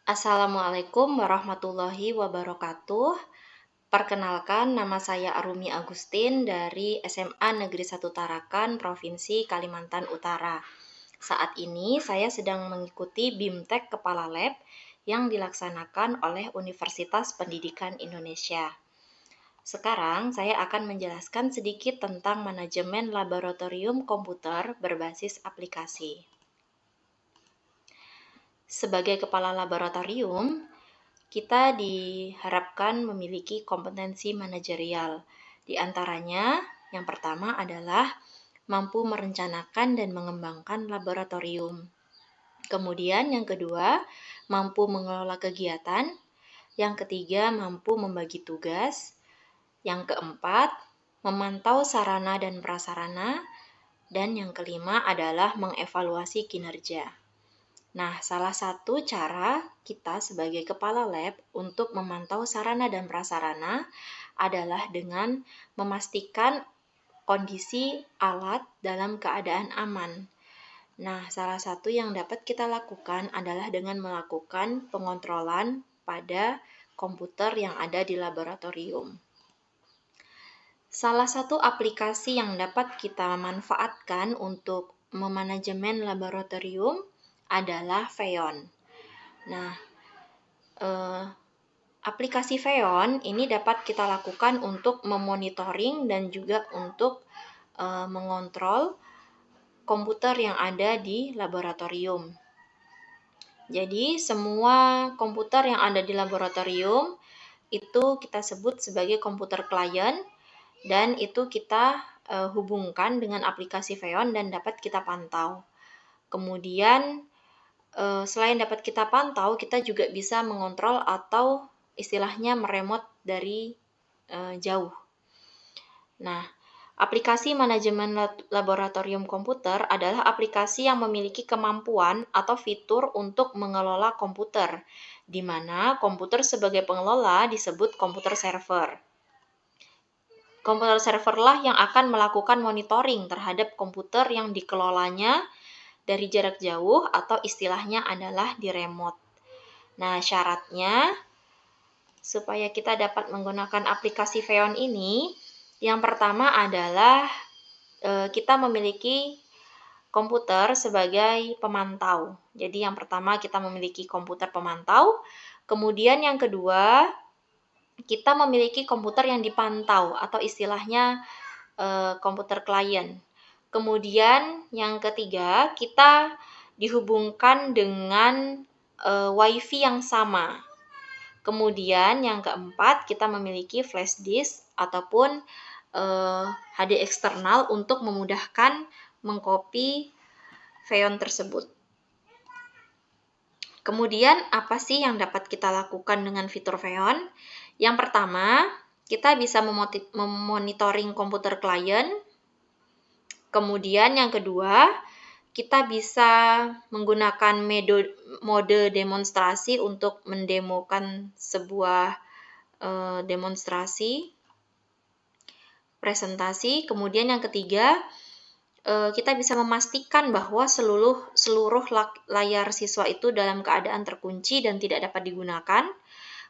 Assalamualaikum warahmatullahi wabarakatuh. Perkenalkan, nama saya Arumi Agustin dari SMA Negeri 1 Tarakan, Provinsi Kalimantan Utara. Saat ini saya sedang mengikuti BIMTEK Kepala Lab yang dilaksanakan oleh Universitas Pendidikan Indonesia. Sekarang saya akan menjelaskan sedikit tentang manajemen laboratorium komputer berbasis aplikasi. Sebagai kepala laboratorium, kita diharapkan memiliki kompetensi manajerial. Di antaranya, yang pertama adalah mampu merencanakan dan mengembangkan laboratorium. Kemudian yang kedua, mampu mengelola kegiatan. Yang ketiga, mampu membagi tugas. Yang keempat, memantau sarana dan prasarana. Dan yang kelima adalah mengevaluasi kinerja. Nah, salah satu cara kita sebagai kepala lab untuk memantau sarana dan prasarana adalah dengan memastikan kondisi alat dalam keadaan aman. Nah, salah satu yang dapat kita lakukan adalah dengan melakukan pengontrolan pada komputer yang ada di laboratorium. Salah satu aplikasi yang dapat kita manfaatkan untuk memanajemen laboratorium adalah Feon. Nah, aplikasi Feon ini dapat kita lakukan untuk memonitoring dan juga untuk mengontrol komputer yang ada di laboratorium. Jadi, semua komputer yang ada di laboratorium itu kita sebut sebagai komputer klien dan itu kita hubungkan dengan aplikasi Feon dan dapat kita pantau. Kemudian, selain dapat kita pantau, kita juga bisa mengontrol atau istilahnya meremote dari jauh. Nah, aplikasi manajemen laboratorium komputer adalah aplikasi yang memiliki kemampuan atau fitur untuk mengelola komputer, di mana komputer sebagai pengelola disebut komputer server. Komputer server lah yang akan melakukan monitoring terhadap komputer yang dikelolanya dari jarak jauh atau istilahnya adalah di remote. Nah, syaratnya supaya kita dapat menggunakan aplikasi Feon ini, yang pertama adalah kita memiliki komputer sebagai pemantau. Jadi yang pertama kita memiliki komputer pemantau, kemudian yang kedua kita memiliki komputer yang dipantau atau istilahnya komputer klien. Kemudian yang ketiga, kita dihubungkan dengan WiFi yang sama. Kemudian yang keempat, kita memiliki flash disk ataupun HD eksternal untuk memudahkan mengcopy Feon tersebut. Kemudian apa sih yang dapat kita lakukan dengan fitur Feon? Yang pertama, kita bisa memonitoring komputer klien. Kemudian yang kedua, kita bisa menggunakan mode demonstrasi untuk mendemokan sebuah demonstrasi, presentasi. Kemudian yang ketiga, kita bisa memastikan bahwa seluruh layar siswa itu dalam keadaan terkunci dan tidak dapat digunakan.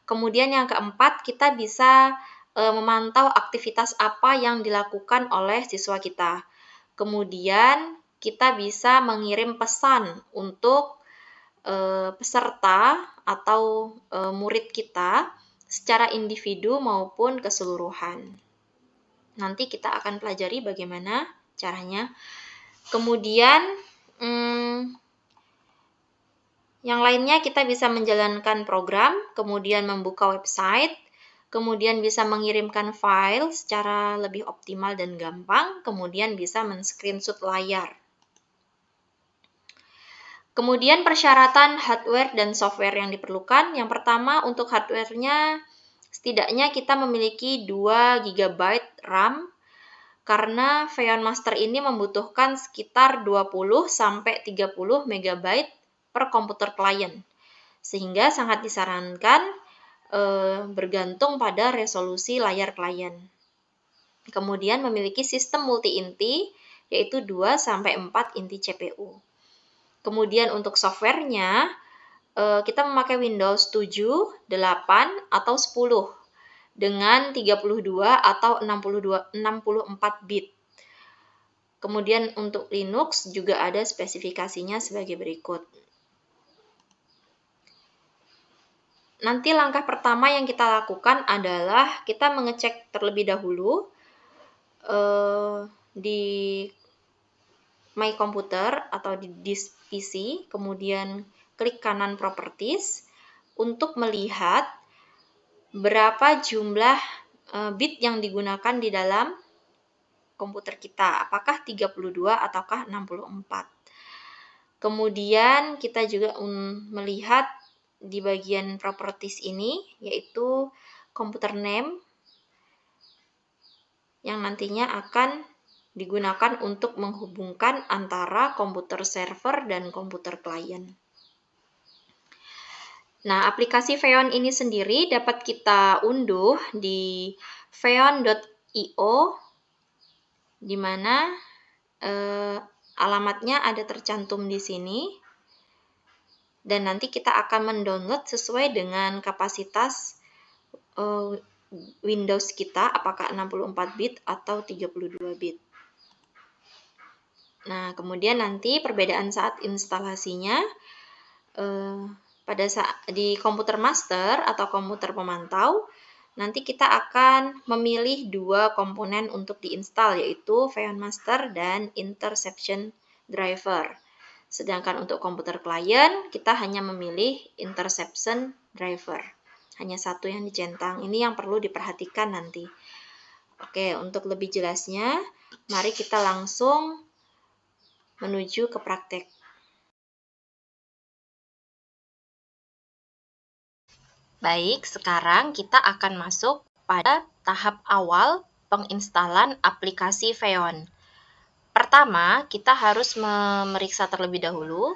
Kemudian yang keempat, kita bisa memantau aktivitas apa yang dilakukan oleh siswa kita. Kemudian kita bisa mengirim pesan untuk peserta atau murid kita secara individu maupun keseluruhan. Nanti kita akan pelajari bagaimana caranya. Kemudian yang lainnya kita bisa menjalankan program, kemudian membuka website, kemudian bisa mengirimkan file secara lebih optimal dan gampang, kemudian bisa men-screenshot layar. Kemudian persyaratan hardware dan software yang diperlukan. Yang pertama untuk hardware-nya setidaknya kita memiliki 2 GB RAM karena Feon Master ini membutuhkan sekitar 20-30 MB per komputer klien. Sehingga sangat disarankan bergantung pada resolusi layar klien. Kemudian memiliki sistem multi-inti yaitu 2-4 inti CPU. Kemudian untuk software-nya kita memakai Windows 7, 8, atau 10 dengan 32 atau 64 bit. Kemudian untuk Linux juga ada spesifikasinya sebagai berikut. Nanti langkah pertama yang kita lakukan adalah kita mengecek terlebih dahulu di My Computer atau di disk PC, kemudian klik kanan Properties untuk melihat berapa jumlah bit yang digunakan di dalam komputer kita, apakah 32 ataukah 64. Kemudian kita juga melihat di bagian properties ini, yaitu computer name yang nantinya akan digunakan untuk menghubungkan antara komputer server dan komputer klien. Nah, aplikasi Feon ini sendiri dapat kita unduh di feon.io, di mana alamatnya ada tercantum di sini, dan nanti kita akan mendownload sesuai dengan kapasitas Windows kita, apakah 64 bit atau 32 bit. Nah, kemudian nanti perbedaan saat instalasinya, pada saat di komputer master atau komputer pemantau, nanti kita akan memilih dua komponen untuk diinstal, yaitu Feon Master dan Interception Driver. Sedangkan untuk komputer klien, kita hanya memilih Interception Driver. Hanya satu yang dicentang. Ini yang perlu diperhatikan nanti. Oke, untuk lebih jelasnya, mari kita langsung menuju ke praktek. Baik, sekarang kita akan masuk pada tahap awal penginstalan aplikasi Feon. Pertama, kita harus memeriksa terlebih dahulu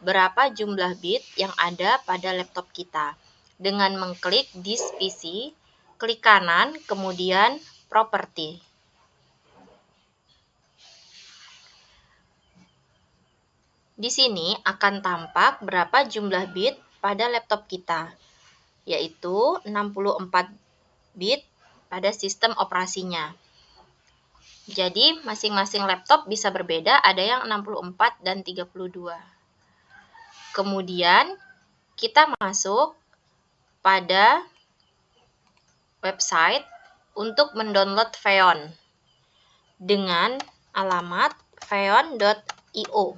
berapa jumlah bit yang ada pada laptop kita. Dengan mengklik disk PC, klik kanan, kemudian Property. Di sini akan tampak berapa jumlah bit pada laptop kita, yaitu 64 bit pada sistem operasinya. Jadi, masing-masing laptop bisa berbeda, ada yang 64 dan 32. Kemudian, kita masuk pada website untuk mendownload Feon dengan alamat feon.io.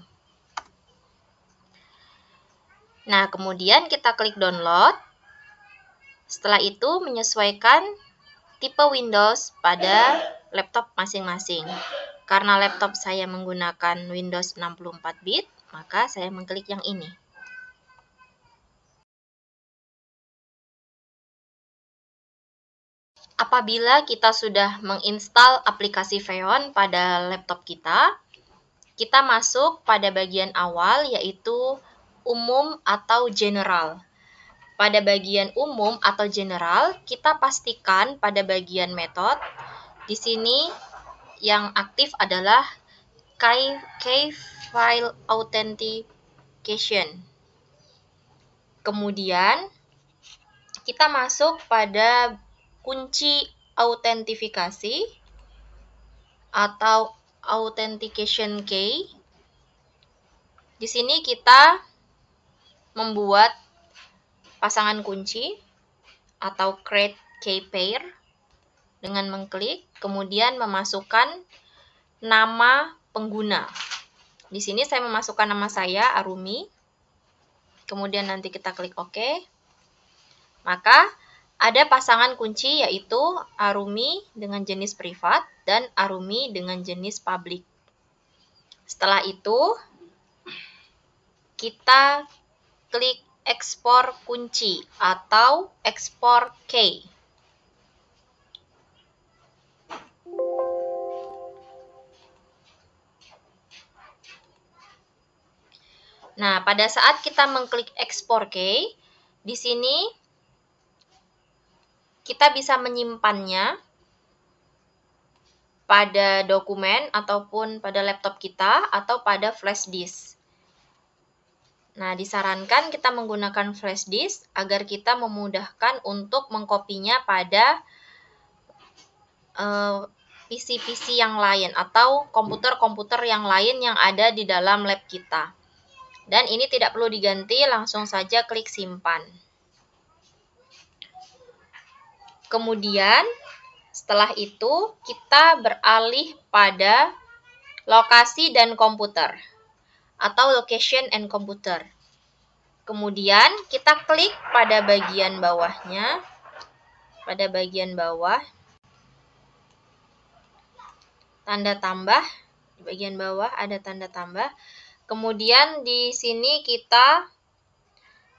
Nah, kemudian kita klik download. Setelah itu, menyesuaikan tipe Windows pada laptop masing-masing. Karena laptop saya menggunakan Windows 64 bit, maka saya mengklik yang ini. Apabila kita sudah menginstal aplikasi Feon pada laptop kita, kita masuk pada bagian awal, yaitu umum atau general. Pada bagian umum atau general, kita pastikan pada bagian method. Di sini yang aktif adalah Key File Authentication. Kemudian kita masuk pada kunci autentifikasi atau authentication key. Di sini kita membuat pasangan kunci atau create key pair dengan mengklik, kemudian memasukkan nama pengguna. Di sini saya memasukkan nama saya, Arumi. Kemudian nanti kita klik OK. Maka ada pasangan kunci, yaitu Arumi dengan jenis privat dan Arumi dengan jenis public. Setelah itu, kita klik ekspor kunci atau ekspor key. Nah, pada saat kita mengklik ekspor key, di sini kita bisa menyimpannya pada dokumen ataupun pada laptop kita atau pada flash disk. Nah, disarankan kita menggunakan flash disk agar kita memudahkan untuk mengkopinya pada PC-PC yang lain atau komputer-komputer yang lain yang ada di dalam lab kita. Dan ini tidak perlu diganti, langsung saja klik simpan. Kemudian, setelah itu kita beralih pada lokasi dan komputer atau location and computer. Kemudian kita klik pada bagian bawahnya, pada bagian bawah, tanda tambah, di bagian bawah ada tanda tambah. Kemudian di sini kita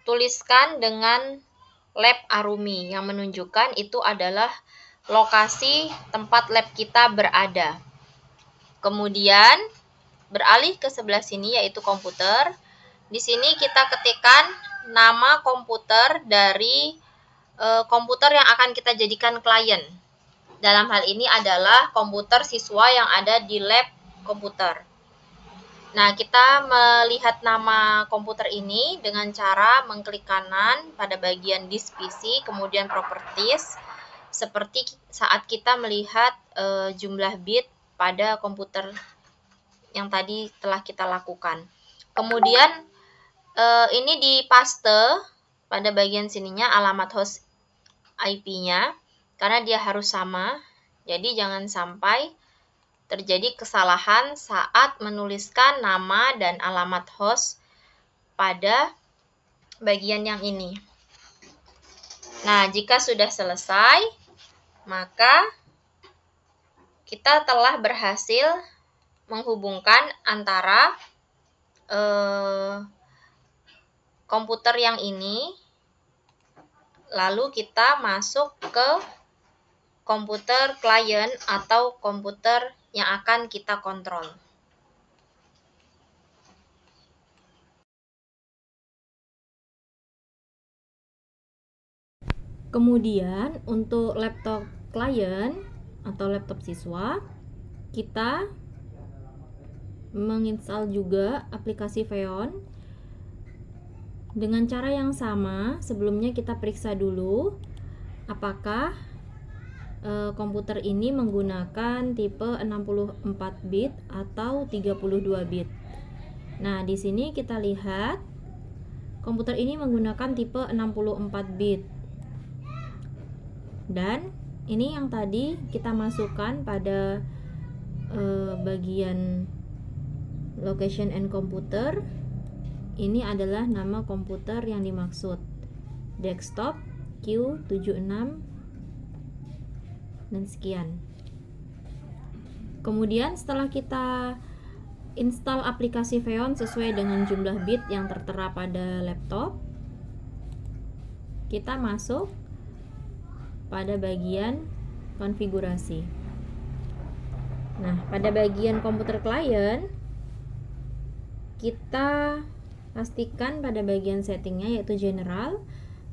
tuliskan dengan lab Arumi yang menunjukkan itu adalah lokasi tempat lab kita berada. Kemudian beralih ke sebelah sini yaitu komputer. Di sini kita ketikkan nama komputer dari komputer yang akan kita jadikan klien. Dalam hal ini adalah komputer siswa yang ada di lab komputer. Nah, kita melihat nama komputer ini dengan cara mengklik kanan pada bagian disk PC, kemudian properties, seperti saat kita melihat jumlah bit pada komputer yang tadi telah kita lakukan. Kemudian ini dipaste pada bagian sininya alamat host IP-nya, karena dia harus sama, jadi jangan sampai terjadi kesalahan saat menuliskan nama dan alamat host pada bagian yang ini. Nah, jika sudah selesai, maka kita telah berhasil menghubungkan antara komputer yang ini, lalu kita masuk ke komputer klien atau komputer yang akan kita kontrol. Kemudian untuk laptop klien atau laptop siswa, kita menginstal juga aplikasi Xeon dengan cara yang sama. Sebelumnya kita periksa dulu apakah komputer ini menggunakan tipe 64 bit atau 32 bit. Nah, di sini kita lihat komputer ini menggunakan tipe 64 bit. Dan ini yang tadi kita masukkan pada bagian location and computer. Ini adalah nama komputer yang dimaksud, desktop Q76 dan sekian. Kemudian setelah kita install aplikasi Xeon sesuai dengan jumlah bit yang tertera pada laptop, kita masuk pada bagian konfigurasi. Nah, pada bagian komputer klien, kita pastikan pada bagian settingnya yaitu general.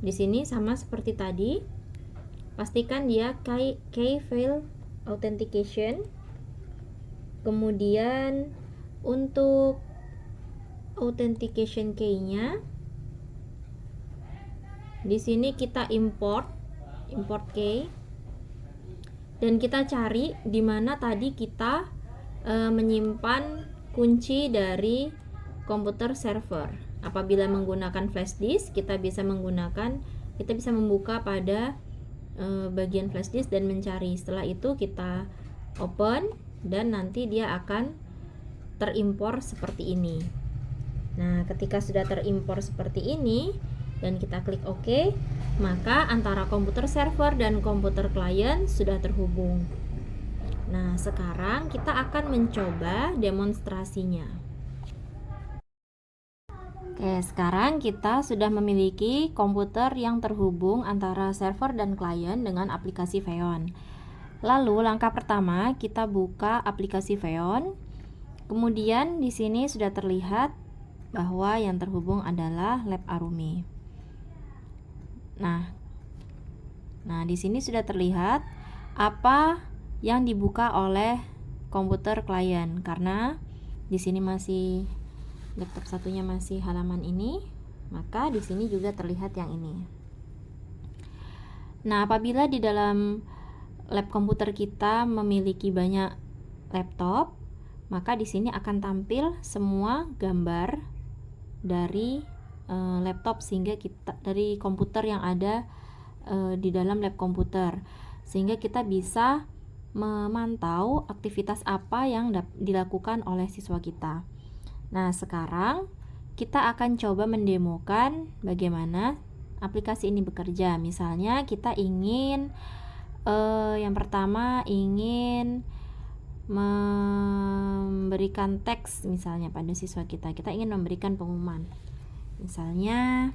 Di sini sama seperti tadi, pastikan dia key-value authentication. Kemudian untuk authentication key-nya, di sini kita import key, dan kita cari di mana tadi kita menyimpan kunci dari komputer server. Apabila menggunakan flash disk, kita bisa membuka pada bagian flash disk dan mencari. Setelah itu kita open dan nanti dia akan terimpor seperti ini. Nah, ketika sudah terimpor seperti ini dan kita klik OK, maka antara komputer server dan komputer klien sudah terhubung. Nah, sekarang kita akan mencoba demonstrasinya. Oke, sekarang kita sudah memiliki komputer yang terhubung antara server dan klien dengan aplikasi Xeon. Lalu langkah pertama, kita buka aplikasi Xeon. Kemudian di sini sudah terlihat bahwa yang terhubung adalah lab Arumi. Nah, di sini sudah terlihat apa yang dibuka oleh komputer klien, karena di sini masih laptop satunya masih halaman ini, maka di sini juga terlihat yang ini. Nah, apabila di dalam lab komputer kita memiliki banyak laptop, maka di sini akan tampil semua gambar dari laptop, sehingga kita dari komputer yang ada di dalam lab komputer, sehingga kita bisa memantau aktivitas apa yang dilakukan oleh siswa kita. Nah, sekarang kita akan coba mendemokan bagaimana aplikasi ini bekerja. Misalnya kita ingin yang pertama ingin memberikan teks misalnya pada siswa kita. Kita ingin memberikan pengumuman. Misalnya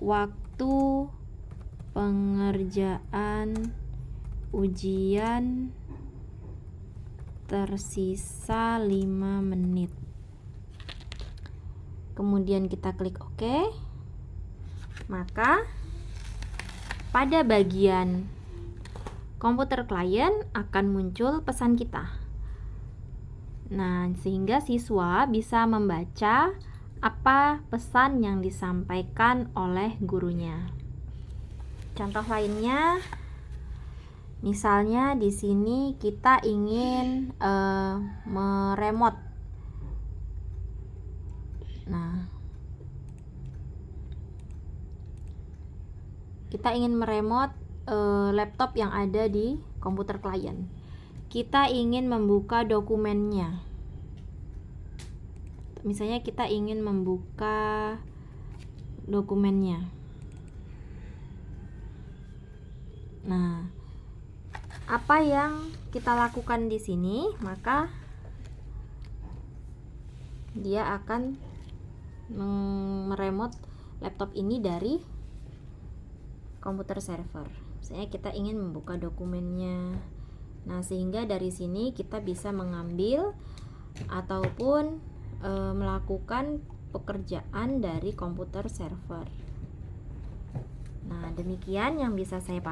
waktu pengerjaan ujian tersisa 5 menit. Kemudian kita klik OK. Maka pada bagian komputer klien akan muncul pesan kita. Nah, sehingga siswa bisa membaca apa pesan yang disampaikan oleh gurunya. Contoh lainnya, misalnya di sini kita ingin meremote. Nah, kita ingin meremote laptop yang ada di komputer klien. Kita ingin membuka dokumennya. Misalnya kita ingin membuka dokumennya. Nah, apa yang kita lakukan di sini? Maka dia akan meremote laptop ini dari komputer server. Misalnya kita ingin membuka dokumennya. Nah, sehingga dari sini kita bisa mengambil ataupun melakukan pekerjaan dari komputer server. Nah, demikian yang bisa saya paparkan.